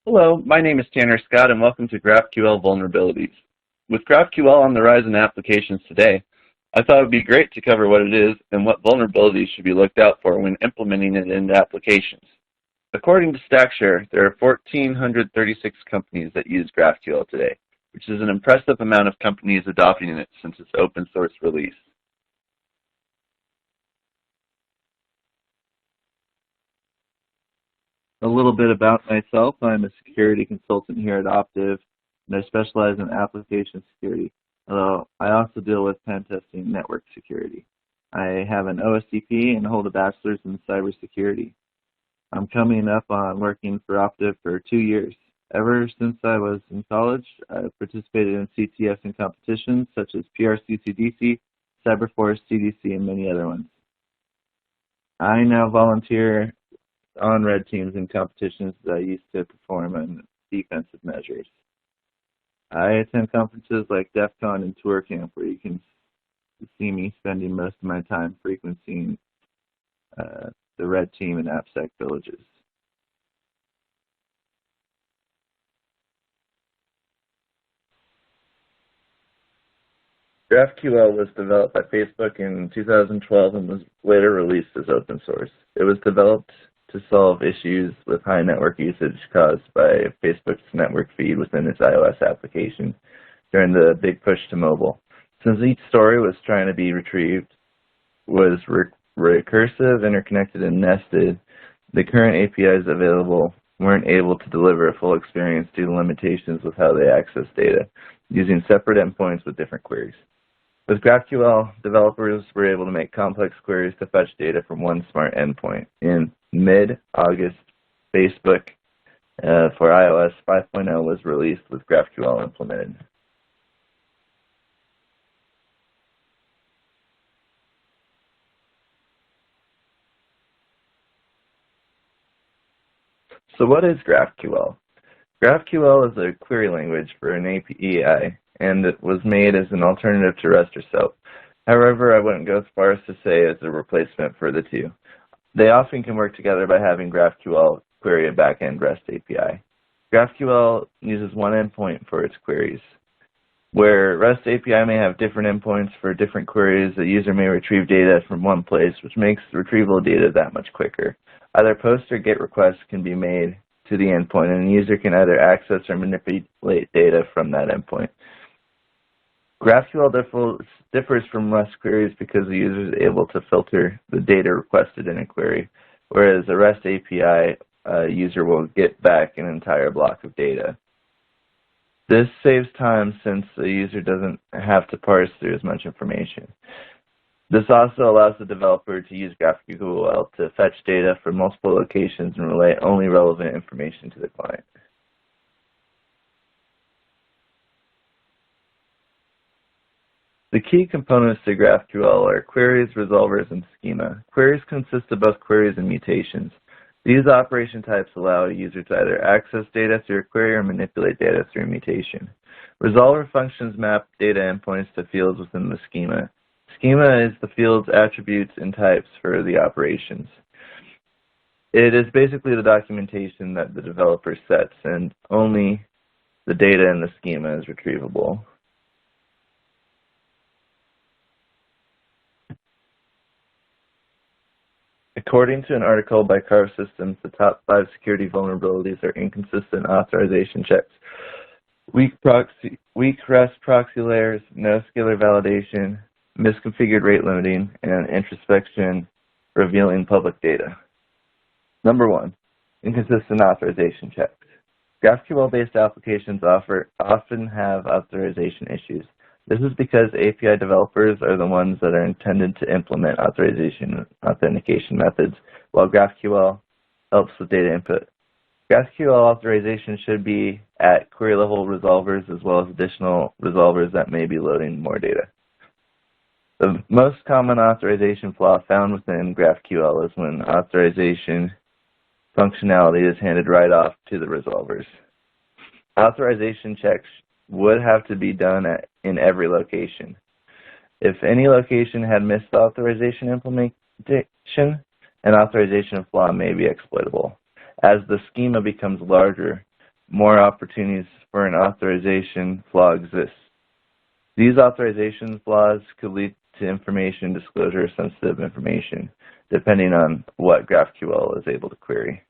Hello, my name is Tanner Scott and welcome to GraphQL Vulnerabilities. With GraphQL on the rise in applications today, I thought it would be great to cover what it is and what vulnerabilities should be looked out for when implementing it into applications. According to StackShare, there are 1,436 companies that use GraphQL today, which is an impressive amount of companies adopting it since its open source release. A little bit about myself. I'm a security consultant here at Optiv, and I specialize in application security, although I also deal with pen testing network security. I have an OSCP and hold a bachelor's in cybersecurity. I'm coming up on working for Optiv for 2 years. Ever since I was in college, I've participated in CTS and competitions such as PRCCDC, Cyberforce, CDC, and many other ones. I now volunteer on red teams in competitions that I used to perform on defensive measures. I attend conferences like DEF CON and Tour Camp where you can see me spending most of my time frequenting the red team and AppSec villages. GraphQL was developed by Facebook in 2012 and was later released as open source. It was developed to solve issues with high network usage caused by Facebook's network feed within its iOS application during the big push to mobile. Since each story was trying to be retrieved, was recursive, interconnected, and nested, the current APIs available weren't able to deliver a full experience due to limitations with how they access data, using separate endpoints with different queries. With GraphQL, developers were able to make complex queries to fetch data from one smart endpoint. In mid-August, Facebook for iOS 5.0 was released with GraphQL implemented. So what is GraphQL? GraphQL is a query language for an API, and it was made as an alternative to REST or SOAP. However, I wouldn't go as far as to say it's a replacement for the two. They often can work together by having GraphQL query a backend REST API. GraphQL uses one endpoint for its queries. Where REST API may have different endpoints for different queries, the user may retrieve data from one place, which makes the retrieval data that much quicker. Either POST or GET requests can be made to the endpoint, and the user can either access or manipulate data from that endpoint. GraphQL differs from REST queries because the user is able to filter the data requested in a query, whereas a REST API user will get back an entire block of data. This saves time since the user doesn't have to parse through as much information. This also allows the developer to use GraphQL to fetch data from multiple locations and relay only relevant information to the client. The key components to GraphQL are queries, resolvers, and schema. Queries consist of both queries and mutations. These operation types allow a user to either access data through a query or manipulate data through a mutation. Resolver functions map data endpoints to fields within the schema. Schema is the field's attributes and types for the operations. It is basically the documentation that the developer sets, and only the data in the schema is retrievable. According to an article by Carve Systems, the top 5 security vulnerabilities are inconsistent authorization checks, weak REST proxy layers, no scalar validation, misconfigured rate limiting, and introspection revealing public data. Number 1, inconsistent authorization checks. GraphQL-based applications often have authorization issues. This is because API developers are the ones that are intended to implement authentication methods, while GraphQL helps with data input. GraphQL authorization should be at query-level resolvers as well as additional resolvers that may be loading more data. The most common authorization flaw found within GraphQL is when authorization functionality is handed right off to the resolvers. Authorization checks would have to be done in every location. If any location had missed authorization implementation, an authorization flaw may be exploitable. As the schema becomes larger, more opportunities for an authorization flaw exist. These authorization flaws could lead to information disclosure sensitive information, depending on what GraphQL is able to query.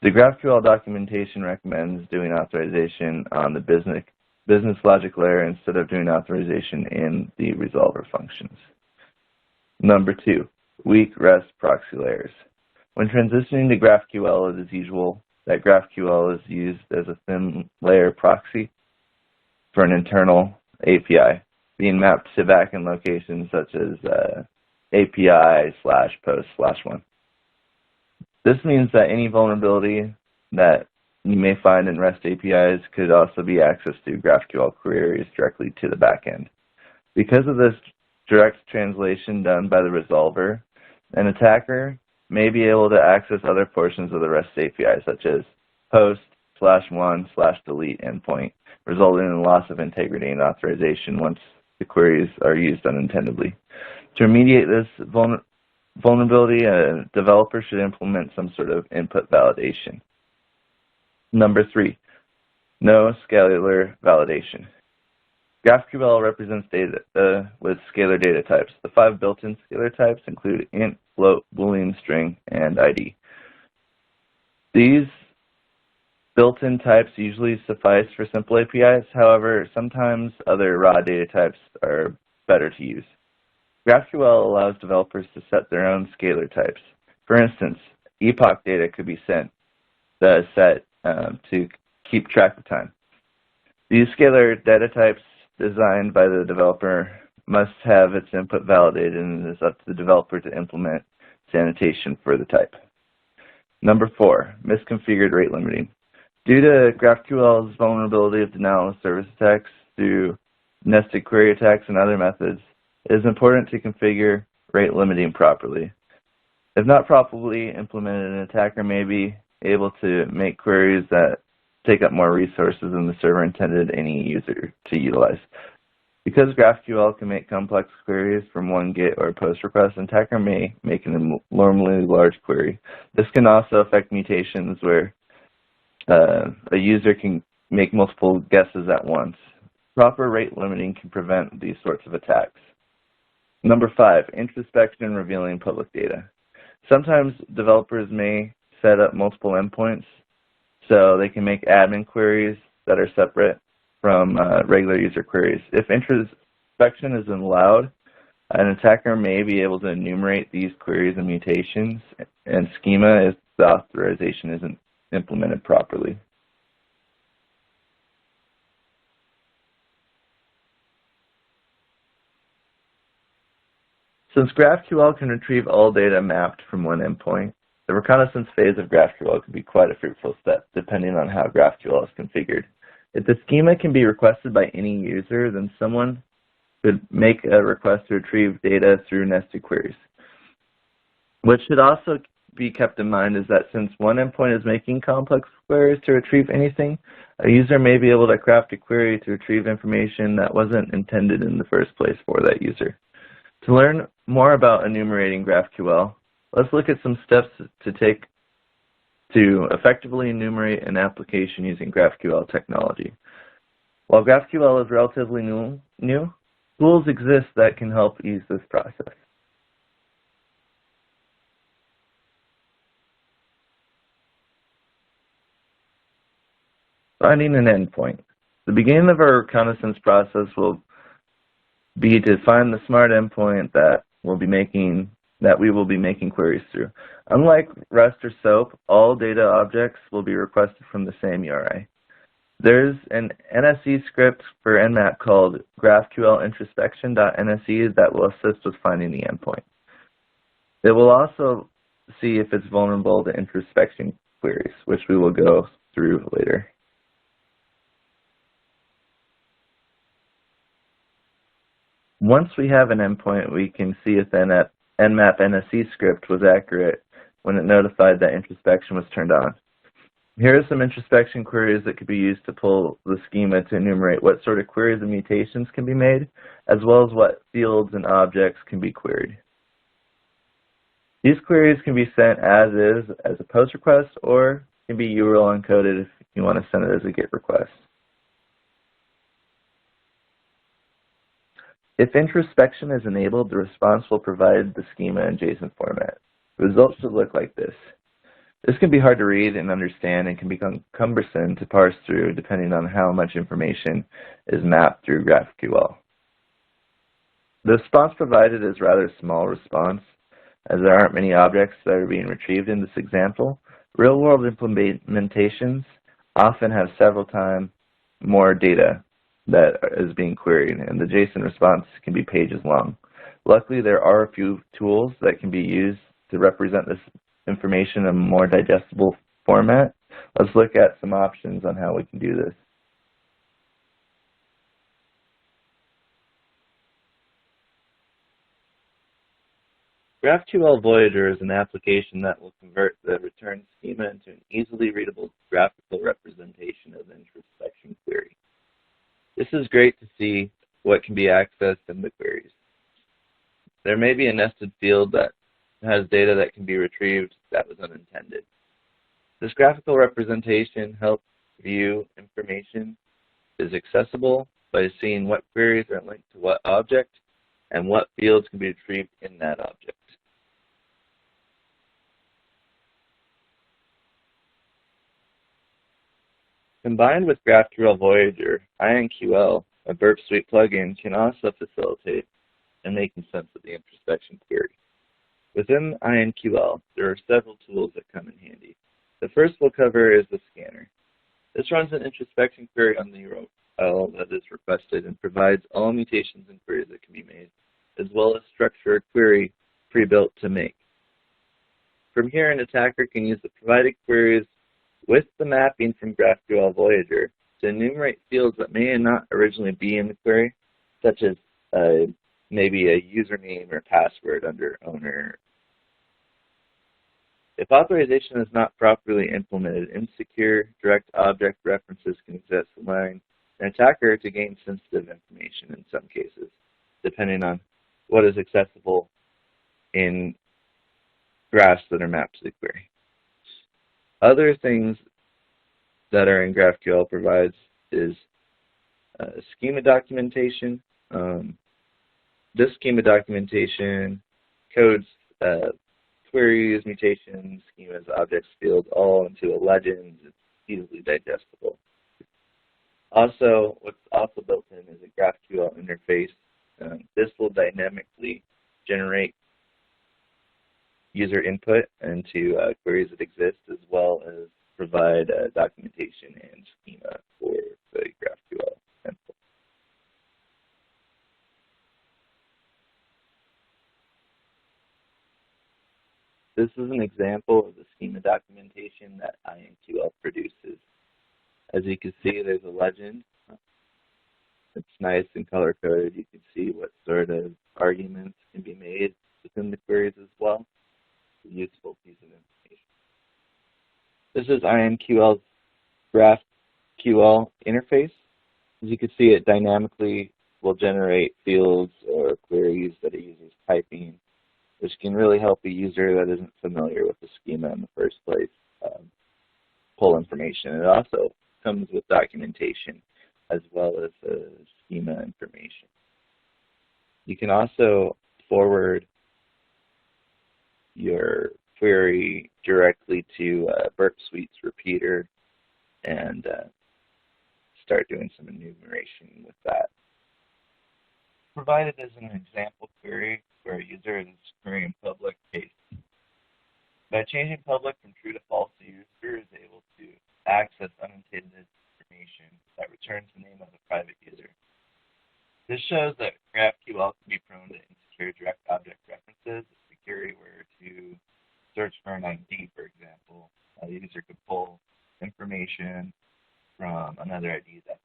The GraphQL documentation recommends doing authorization on the business logic layer instead of doing authorization in the resolver functions. Number 2, weak REST proxy layers. When transitioning to GraphQL, it is usual that GraphQL is used as a thin layer proxy for an internal API, being mapped to backend locations such as API/post/1. This means that any vulnerability that you may find in REST APIs could also be accessed through GraphQL queries directly to the backend. Because of this direct translation done by the resolver, an attacker may be able to access other portions of the REST API, such as post/1/delete endpoint, resulting in loss of integrity and authorization once the queries are used unintendedly. To remediate this vulnerability, a developer should implement some sort of input validation. Number 3, no scalar validation. GraphQL represents data with scalar data types. The 5 built-in scalar types include int, float, boolean, string, and ID. These built-in types usually suffice for simple APIs. However, sometimes other raw data types are better to use. GraphQL allows developers to set their own scalar types. For instance, epoch data could be set to keep track of time. These scalar data types designed by the developer must have its input validated, and it is up to the developer to implement sanitation for the type. Number 4, misconfigured rate limiting. Due to GraphQL's vulnerability of denial of service attacks through nested query attacks and other methods, it is important to configure rate limiting properly. If not properly implemented, an attacker may be able to make queries that take up more resources than the server intended any user to utilize. Because GraphQL can make complex queries from one GET or POST request, an attacker may make an abnormally large query. This can also affect mutations where a user can make multiple guesses at once. Proper rate limiting can prevent these sorts of attacks. Number 5, introspection and revealing public data. Sometimes developers may set up multiple endpoints so they can make admin queries that are separate from regular user queries. If introspection is allowed, an attacker may be able to enumerate these queries and mutations and schema if the authorization isn't implemented properly. Since GraphQL can retrieve all data mapped from one endpoint, the reconnaissance phase of GraphQL can be quite a fruitful step, depending on how GraphQL is configured. If the schema can be requested by any user, then someone could make a request to retrieve data through nested queries. What should also be kept in mind is that since one endpoint is making complex queries to retrieve anything, a user may be able to craft a query to retrieve information that wasn't intended in the first place for that user. To learn more about enumerating GraphQL, let's look at some steps to take to effectively enumerate an application using GraphQL technology. While GraphQL is relatively new, tools exist that can help ease this process. Finding an endpoint. The beginning of our reconnaissance process will be to find the smart endpoint that we will be making queries through. Unlike REST or SOAP, all data objects will be requested from the same URI. There's an NSE script for Nmap called GraphQL introspection.nse that will assist with finding the endpoint. It will also see if it's vulnerable to introspection queries, which we will go through later. Once we have an endpoint, we can see if the Nmap NSE script was accurate when it notified that introspection was turned on. Here are some introspection queries that could be used to pull the schema to enumerate what sort of queries and mutations can be made, as well as what fields and objects can be queried. These queries can be sent as is, as a post request, or can be URL encoded you want to send it as a GET request. If introspection is enabled, the response will provide the schema in JSON format. The results should look like this. This can be hard to read and understand and can become cumbersome to parse through depending on how much information is mapped through GraphQL. The response provided is rather a small response, as there aren't many objects that are being retrieved in this example. Real-world implementations often have several times more data that is being queried, and the JSON response can be pages long. Luckily, there are a few tools that can be used to represent this information in a more digestible format. Let's look at some options on how we can do this. GraphQL Voyager is an application that will convert the return schema into an easily readable graphical representation of the introspection query. This is great to see what can be accessed in the queries. There may be a nested field that has data that can be retrieved that was unintended. This graphical representation helps view information is accessible by seeing what queries are linked to what object and what fields can be retrieved in that object. Combined with GraphQL Voyager, inQL, a Burp Suite plugin, can also facilitate in making sense of the introspection query. Within inQL, there are several tools that come in handy. The first we'll cover is the scanner. This runs an introspection query on the URL that is requested and provides all mutations and queries that can be made, as well as structure a query pre-built to make. From here, an attacker can use the provided queries with the mapping from GraphQL Voyager to enumerate fields that may not originally be in the query, such as maybe a username or password under owner. If authorization is not properly implemented, insecure direct object references can exist, allowing an attacker to gain sensitive information in some cases, depending on what is accessible in graphs that are mapped to the query. Other things that are in GraphQL provides is schema documentation. This schema documentation codes queries, mutations, schemas, objects, fields, all into a legend. It's easily digestible. Also, what's also built in is a GraphQL interface. This will dynamically generate user input into queries that exist, as well as provide documentation and schema for the GraphQL template. This is an example of the schema documentation that inQL produces. As you can see, there's a legend. It's nice and color-coded. You can see what sort of arguments can be made within the queries as well. It's a useful piece of information. This is inQL's GraphQL interface. As you can see, it dynamically will generate fields or queries that a user is typing, which can really help a user that isn't familiar with the schema in the first place pull information. It also comes with documentation as well as schema information. You can also forward your query directly to Burp Suite's repeater and start doing some enumeration with that. Provided as an example query where a user is querying public case. By changing public from true to false, the user is able to access unintended information that returns the name of a private user. This shows that GraphQL can be prone to insecure direct object references. If the query were to search for an ID, for example, a user could pull information from another ID that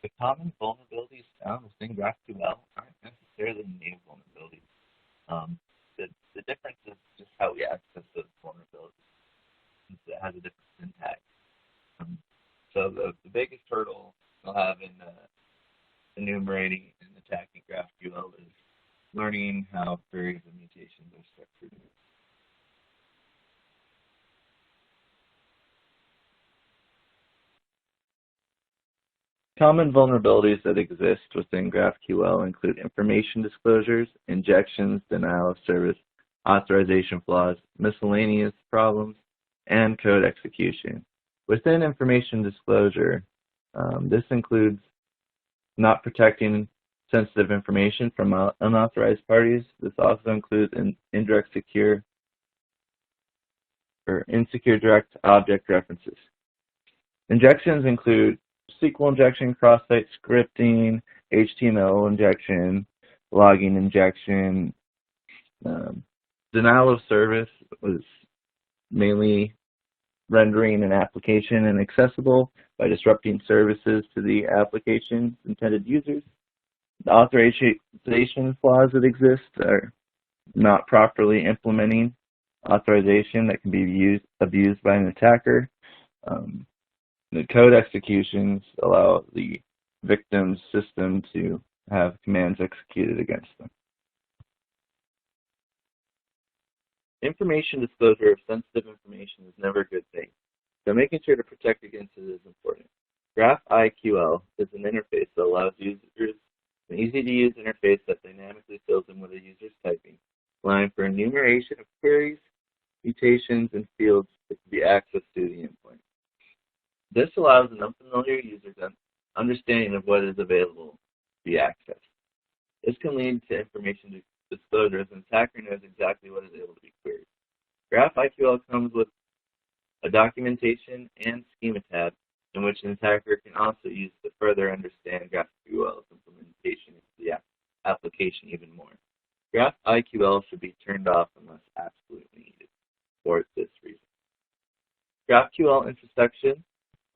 the common vulnerabilities found within GraphQL aren't necessarily named vulnerabilities. The difference is just how we access those vulnerabilities. It has a different syntax. So the biggest hurdle you'll have in enumerating and attacking GraphQL is learning how queries and mutations are structured. Common vulnerabilities that exist within GraphQL include information disclosures, injections, denial of service, authorization flaws, miscellaneous problems, and code execution. Within information disclosure, this includes not protecting sensitive information from unauthorized parties. This also includes insecure direct object references. Injections include SQL injection, cross-site scripting, HTML injection, logging injection. Denial of service was mainly rendering an application inaccessible by disrupting services to the application's intended users. The authorization flaws that exist are not properly implementing authorization that can be abused by an attacker. The code executions allow the victim's system to have commands executed against them. Information disclosure of sensitive information is never a good thing, so making sure to protect against it is important. GraphQL is an interface that allows users an easy-to-use interface that dynamically fills in what a user is typing, allowing for enumeration of queries, mutations, and fields that can be accessed through the endpoint. This allows an unfamiliar user to understanding of what is available to be accessed. This can lead to information disclosure as an attacker knows exactly what is able to be queried. GraphQL comes with a documentation and schema tab in which an attacker can also use to further understand GraphQL's implementation into the application even more. GraphQL should be turned off unless absolutely needed for this reason. GraphQL intersection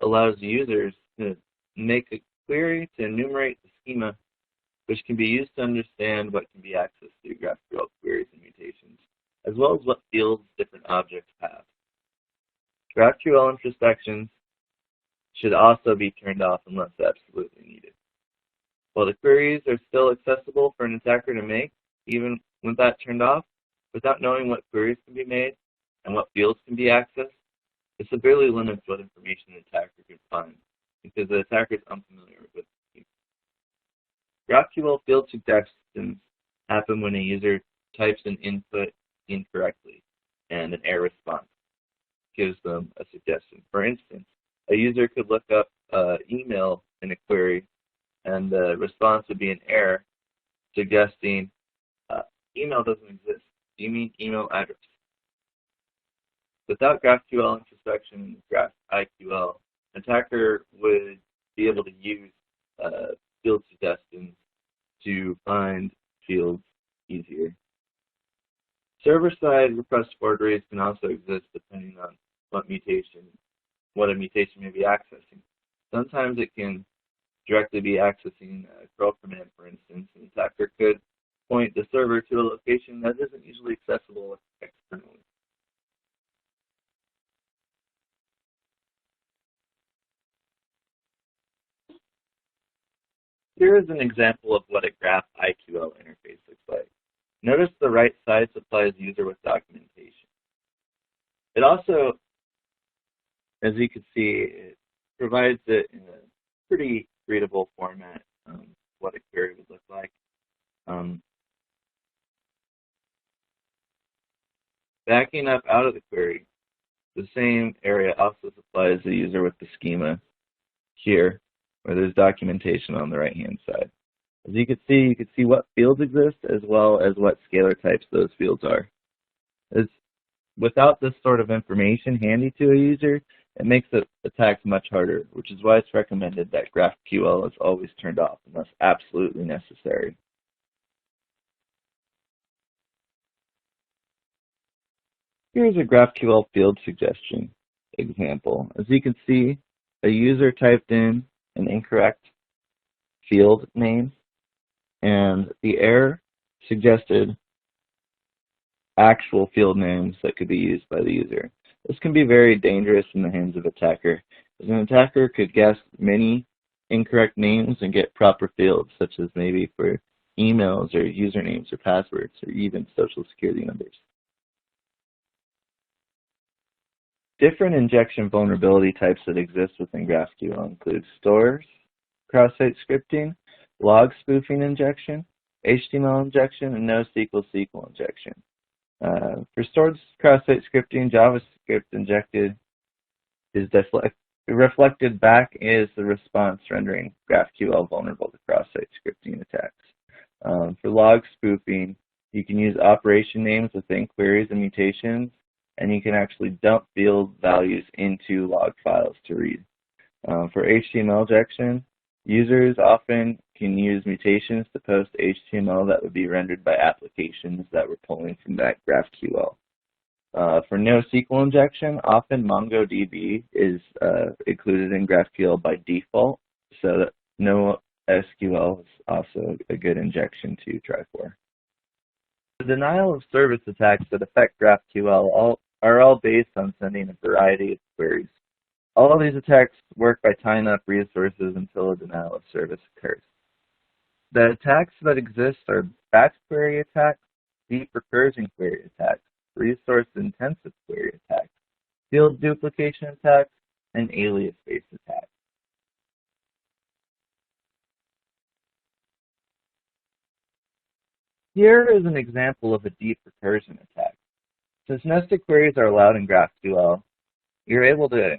allows users to make a query to enumerate the schema, which can be used to understand what can be accessed through GraphQL queries and mutations, as well as what fields different objects have. GraphQL intersections should also be turned off unless absolutely needed. While the queries are still accessible for an attacker to make, even with that turned off, without knowing what queries can be made and what fields can be accessed, it severely limits what information an attacker can find because the attacker is unfamiliar with it. GraphQL field suggestions happen when a user types an input incorrectly and an error response gives them a suggestion. For instance, a user could look up email in a query and the response would be an error suggesting email doesn't exist. Do you mean email address? Without GraphQL intersection and GraphQL, an attacker would be able to use field suggestions to find fields easier. Server-side request forgeries can also exist depending on what a mutation may be accessing. Sometimes it can directly be accessing a curl command, for instance. An attacker could point the server to a location that isn't usually accessible externally. Here is an example of what a GraphQL interface looks like. Notice the right side supplies the user with documentation. It also, as you can see, it provides it in a pretty readable format, what a query would look like. Backing up out of the query, the same area also supplies the user with the schema here, where there's documentation on the right-hand side. As you can see what fields exist as well as what scalar types those fields are. Without this sort of information handy to a user, it makes the attacks much harder, which is why it's recommended that GraphQL is always turned off unless absolutely necessary. Here's a GraphQL field suggestion example. As you can see, a user typed in an incorrect field name, and the error suggested actual field names that could be used by the user. This can be very dangerous in the hands of an attacker, as an attacker could guess many incorrect names and get proper fields, such as maybe for emails or usernames or passwords or even social security numbers. Different injection vulnerability types that exist within GraphQL include stores, cross-site scripting, log spoofing injection, HTML injection, and NoSQL SQL injection. For stored cross-site scripting, JavaScript injected is reflected back as the response, rendering GraphQL vulnerable to cross-site scripting attacks. For log spoofing, you can use operation names within queries and mutations, and you can actually dump field values into log files to read. For HTML injection, users often can use mutations to post HTML that would be rendered by applications that were pulling from that GraphQL. For NoSQL injection, often MongoDB is included in GraphQL by default, so that NoSQL is also a good injection to try for. The denial of service attacks that affect GraphQL are all based on sending a variety of queries. All of these attacks work by tying up resources until a denial of service occurs. The attacks that exist are batch query attacks, deep recursion query attacks, resource-intensive query attacks, field duplication attacks, and alias-based attacks. Here is an example of a deep recursion attack. Since nested queries are allowed in GraphQL, you're able to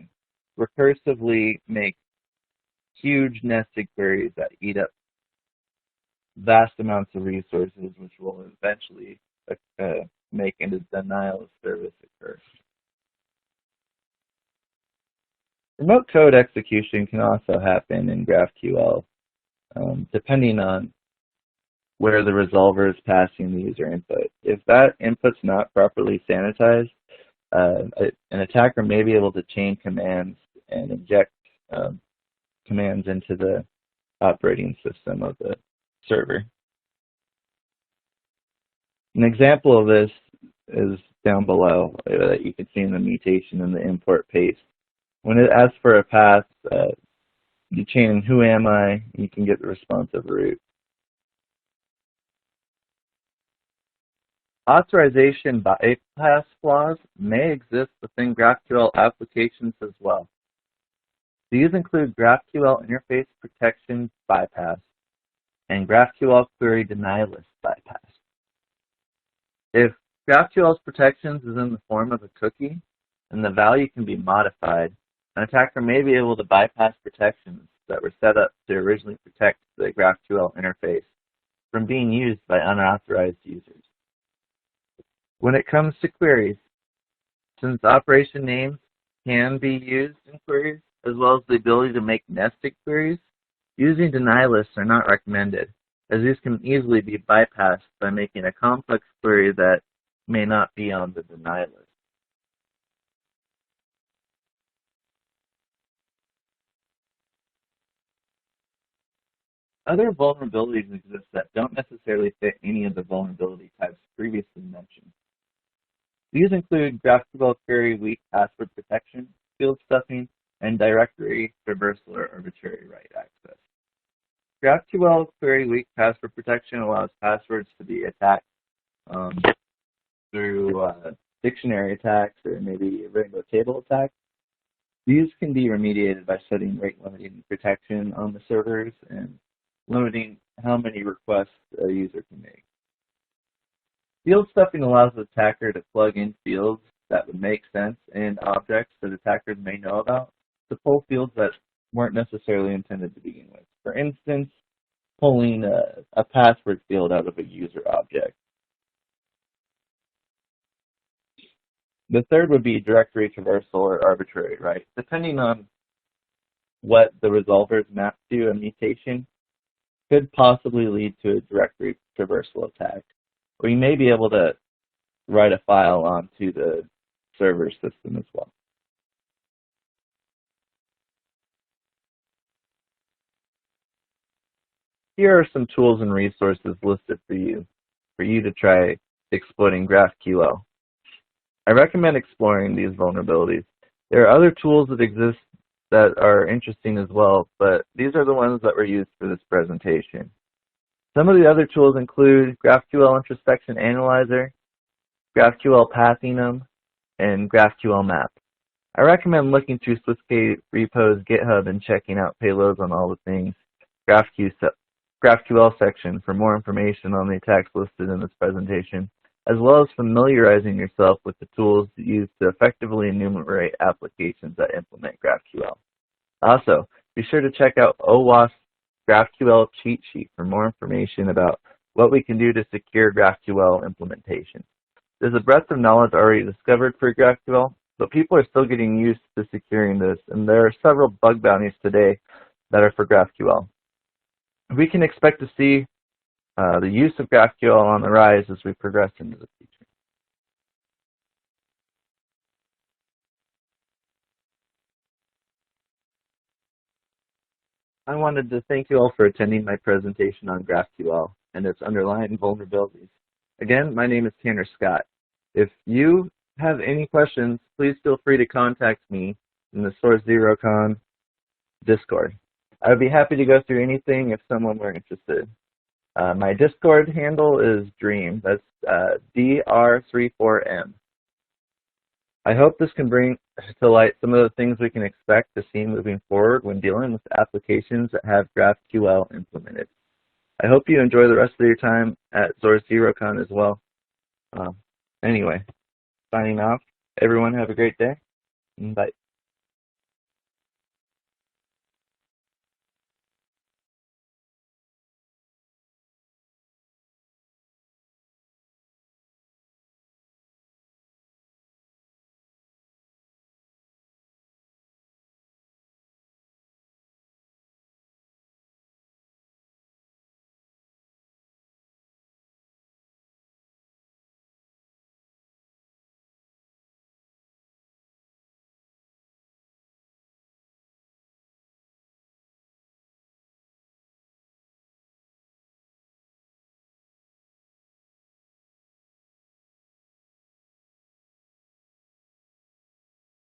recursively make huge nested queries that eat up vast amounts of resources, which will eventually make a denial of service occur. Remote code execution can also happen in GraphQL, depending on where the resolver is passing the user input. If that input's not properly sanitized, an attacker may be able to chain commands and inject commands into the operating system of the server. An example of this is down below that you can see in the mutation in the import paste. When it asks for a path, you chain who am I, you can get the response of root. Authorization bypass flaws may exist within GraphQL applications as well. These include GraphQL interface protection bypass and GraphQL query denialist bypass. If GraphQL's protections is in the form of a cookie and the value can be modified, an attacker may be able to bypass protections that were set up to originally protect the GraphQL interface from being used by unauthorized users. When it comes to queries, since operation names can be used in queries, as well as the ability to make nested queries, using denialists are not recommended, as these can easily be bypassed by making a complex query that may not be on the deny list. Other vulnerabilities exist that don't necessarily fit any of the vulnerability types previously mentioned. These include GraphQL query weak password protection, field stuffing, and directory traversal or arbitrary write access. GraphQL query weak password protection allows passwords to be attacked through dictionary attacks or maybe rainbow table attacks. These can be remediated by setting rate limiting protection on the servers and limiting how many requests a user can make. Field stuffing allows the attacker to plug in fields that would make sense in objects that attackers may know about to pull fields that weren't necessarily intended to begin with. For instance, pulling a password field out of a user object. The third would be directory traversal or arbitrary write. Depending on what the resolver is mapped to, a mutation could possibly lead to a directory traversal attack, or you may be able to write a file onto the server system as well. Here are some tools and resources listed for you to try exploiting GraphQL. I recommend exploring these vulnerabilities. There are other tools that exist that are interesting as well, but these are the ones that were used for this presentation. Some of the other tools include GraphQL Introspection Analyzer, GraphQL Pathinum, and GraphQL Map. I recommend looking through SwiftK repos, GitHub, and checking out payloads on all the things GraphQL section for more information on the attacks listed in this presentation, as well as familiarizing yourself with the tools used to effectively enumerate applications that implement GraphQL. Also, be sure to check out OWASP's GraphQL cheat sheet for more information about what we can do to secure GraphQL implementation. There's a breadth of knowledge already discovered for GraphQL, but people are still getting used to securing this, and there are several bug bounties today that are for GraphQL. We can expect to see the use of GraphQL on the rise as we progress into the future. I wanted to thank you all for attending my presentation on GraphQL and its underlying vulnerabilities. Again, my name is Tanner Scott. If you have any questions, please feel free to contact me in the SourceZeroCon Discord. I would be happy to go through anything if someone were interested. My Discord handle is Dream. That's DR34M. I hope this can bring to light some of the things we can expect to see moving forward when dealing with applications that have GraphQL implemented. I hope you enjoy the rest of your time at SourceZeroCon as well. Anyway, signing off. Everyone have a great day. Bye.